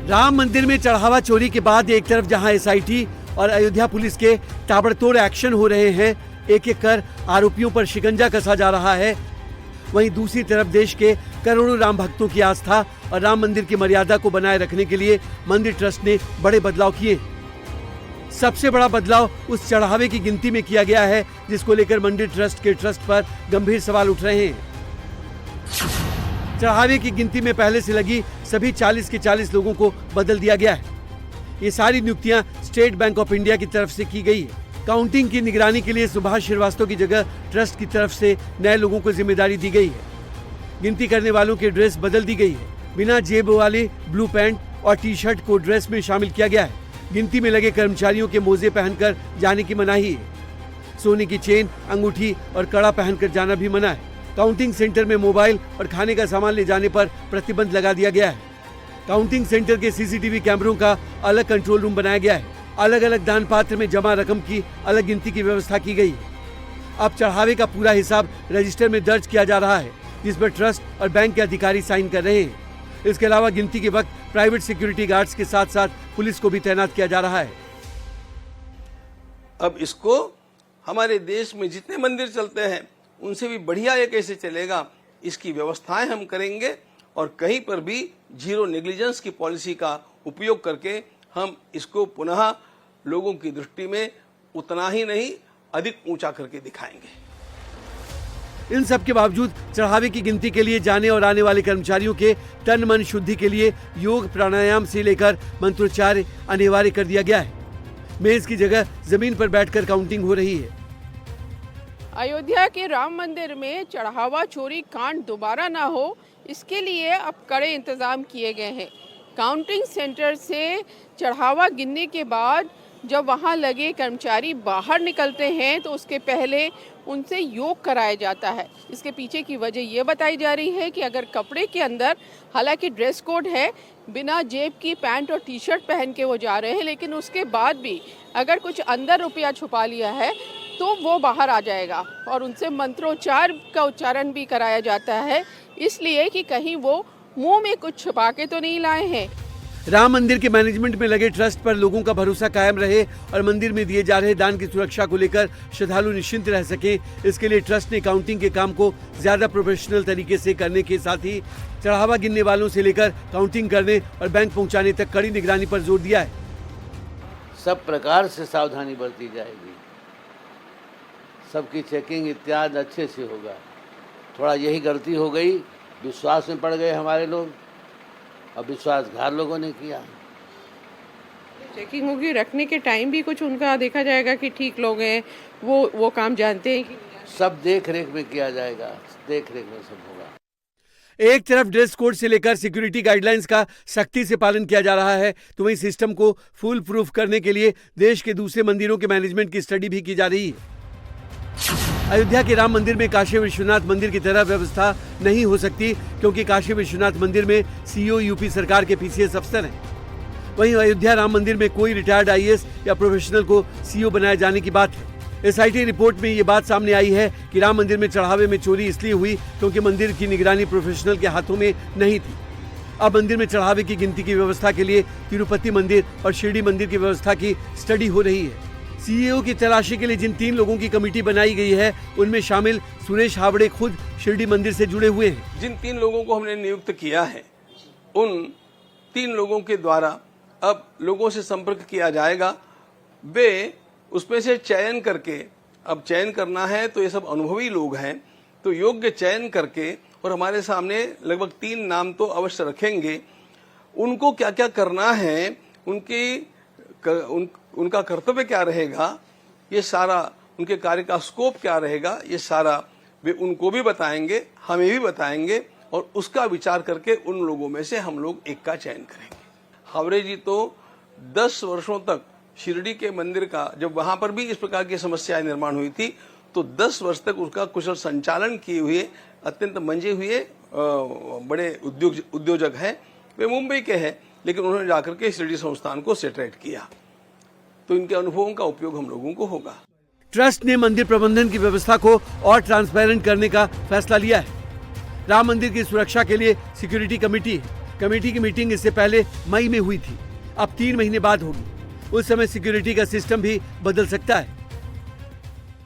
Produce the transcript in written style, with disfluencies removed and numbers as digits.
राम मंदिर में चढ़ावा चोरी के बाद एक तरफ जहां एसआईटी और अयोध्या पुलिस के ताबड़तोड़ एक्शन हो रहे हैं, एक एक कर आरोपियों पर शिकंजा कसा जा रहा है, वहीं दूसरी तरफ देश के करोड़ों राम भक्तों की आस्था और राम मंदिर की मर्यादा को बनाए रखने के लिए मंदिर ट्रस्ट ने बड़े बदलाव किए। सबसे बड़ा बदलाव उस चढ़ावे की गिनती में किया गया है जिसको लेकर मंदिर ट्रस्ट के ट्रस्ट पर गंभीर सवाल उठ रहे हैं। चढ़ावे की गिनती में पहले से लगी सभी 40 के 40 लोगों को बदल दिया गया है। ये सारी नियुक्तियां स्टेट बैंक ऑफ इंडिया की तरफ से की गई है। काउंटिंग की निगरानी के लिए सुभाष श्रीवास्तव की जगह ट्रस्ट की तरफ से नए लोगों को जिम्मेदारी दी गई है। गिनती करने वालों की ड्रेस बदल दी गई है। बिना जेब वाले ब्लू पैंट और टी शर्ट को ड्रेस में शामिल किया गया है। गिनती में लगे कर्मचारियों के मोजे पहनकर जाने की मनाही है। सोने की चेन, अंगूठी और कड़ा पहनकर जाना भी मना है। काउंटिंग सेंटर में मोबाइल और खाने का सामान ले जाने पर प्रतिबंध लगा दिया गया है। काउंटिंग सेंटर के सीसीटीवी कैमरों का अलग कंट्रोल रूम बनाया गया है। अलग अलग दान पात्र में जमा रकम की अलग गिनती की व्यवस्था की गई है। अब चढ़ावे का पूरा हिसाब रजिस्टर में दर्ज किया जा रहा है, जिस पर ट्रस्ट और बैंक के अधिकारी साइन कर रहे हैं। इसके अलावा गिनती के वक्त प्राइवेट सिक्योरिटी गार्ड्स के साथ साथ पुलिस को भी तैनात किया जा रहा है। अब इसको हमारे देश में जितने मंदिर चलते हैं उनसे भी बढ़िया ये कैसे चलेगा, इसकी व्यवस्थाएं हम करेंगे और कहीं पर भी जीरो नेग्लिजेंस की पॉलिसी का उपयोग करके हम इसको पुनः लोगों की दृष्टि में उतना ही नहीं अधिक ऊंचा करके दिखाएंगे। इन सब के बावजूद चढ़ावे की गिनती के लिए जाने और आने वाले कर्मचारियों के तन मन शुद्धि के लिए योग प्राणायाम से लेकर मंत्रोच्चार अनिवार्य कर दिया गया है। मेज की जगह जमीन पर बैठकर काउंटिंग हो रही है। अयोध्या के राम मंदिर में चढ़ावा चोरी कांड दोबारा ना हो, इसके लिए अब कड़े इंतजाम किए गए हैं। काउंटिंग सेंटर से चढ़ावा गिनने के बाद जब वहां लगे कर्मचारी बाहर निकलते हैं तो उसके पहले उनसे योग कराया जाता है। इसके पीछे की वजह ये बताई जा रही है कि अगर कपड़े के अंदर, हालांकि ड्रेस कोड है, बिना जेब की पैंट और टी शर्ट पहन के वो जा रहे हैं, लेकिन उसके बाद भी अगर कुछ अंदर रुपया छुपा लिया है तो वो बाहर आ जाएगा और उनसे मंत्रोच्चार का उच्चारण भी कराया जाता है, इसलिए कि कहीं वो मुंह में कुछ छुपा के तो नहीं लाए हैं। राम मंदिर के मैनेजमेंट में लगे ट्रस्ट पर लोगों का भरोसा कायम रहे और मंदिर में दिए जा रहे दान की सुरक्षा को लेकर श्रद्धालु निश्चिंत रह सके, इसके लिए ट्रस्ट ने काउंटिंग के काम को ज्यादा प्रोफेशनल तरीके से करने के साथ ही चढ़ावा गिनने वालों से लेकर काउंटिंग करने और बैंक पहुंचाने तक कड़ी निगरानी पर जोर दिया है। सब प्रकार से सावधानी बरती जाएगी, सबकी चेकिंग इत्यादि अच्छे से होगा। थोड़ा यही गलती हो गई, विश्वास में पड़ गए हमारे लोग, अब विश्वासघात लोगों ने किया। चेकिंग होगी, रखने के टाइम भी कुछ उनका देखा जाएगा कि ठीक लोग हैं, वो काम जानते हैं कि सब देख रेख में किया जाएगा, देख रेख में सब होगा। एक तरफ ड्रेस कोड से लेकर सिक्योरिटी गाइडलाइंस का सख्ती से पालन किया जा रहा है, तो वहीं सिस्टम को फुल प्रूफ करने के लिए देश के दूसरे मंदिरों के मैनेजमेंट की स्टडी भी की जा रही है। अयोध्या के राम मंदिर में काशी विश्वनाथ मंदिर की तरह व्यवस्था नहीं हो सकती, क्योंकि काशी विश्वनाथ मंदिर में सीईओ यूपी सरकार के पीसीएस अफसर हैं। वहीं अयोध्या राम मंदिर में कोई रिटायर्ड आईएएस या प्रोफेशनल को सीईओ बनाए जाने की बात है। एसआईटी रिपोर्ट में ये बात सामने आई है कि राम मंदिर में चढ़ावे में चोरी इसलिए हुई क्योंकि मंदिर की निगरानी प्रोफेशनल के हाथों में नहीं थी। अब मंदिर में चढ़ावे की गिनती की व्यवस्था के लिए तिरुपति मंदिर और शिरडी मंदिर की व्यवस्था की स्टडी हो रही है। सीईओ की तलाशी के लिए जिन 3 लोगों की कमेटी बनाई गई है, उनमें शामिल सुरेश हावड़े खुद शिरडी मंदिर से जुड़े हुए हैं। जिन 3 लोगों को हमने नियुक्त किया है, उन 3 लोगों के द्वारा अब लोगों से संपर्क किया जाएगा। वे उसमें से चयन करके, अब चयन करना है तो ये सब अनुभवी लोग हैं, तो योग्य चयन करके, और हमारे सामने लगभग 3 नाम तो अवश्य रखेंगे। उनको क्या क्या करना है, उनका कर्तव्य क्या रहेगा, ये सारा, उनके कार्य का स्कोप क्या रहेगा, ये सारा वे उनको भी बताएंगे, हमें भी बताएंगे, और उसका विचार करके उन लोगों में से हम लोग एक का चयन करेंगे। हावड़े जी तो 10 वर्षों तक शिरडी के मंदिर का, जब वहां पर भी इस प्रकार की समस्याएं निर्माण हुई थी, तो 10 वर्ष तक उसका कुशल संचालन किए हुए अत्यंत मंजे हुए बड़े उद्योजक हैं। वे मुंबई के हैं, लेकिन उन्होंने जाकर के शिरडी संस्थान को सेटरेट किया, तो इनके अनुभवों का उपयोग हम लोगों को होगा। ट्रस्ट ने मंदिर प्रबंधन की व्यवस्था को और ट्रांसपेरेंट करने का फैसला लिया है। राम मंदिर की सुरक्षा के लिए सिक्योरिटी कमेटी है, कमेटी की मीटिंग इससे पहले मई में हुई थी, अब 3 महीने बाद होगी। उस समय सिक्योरिटी का सिस्टम भी बदल सकता है।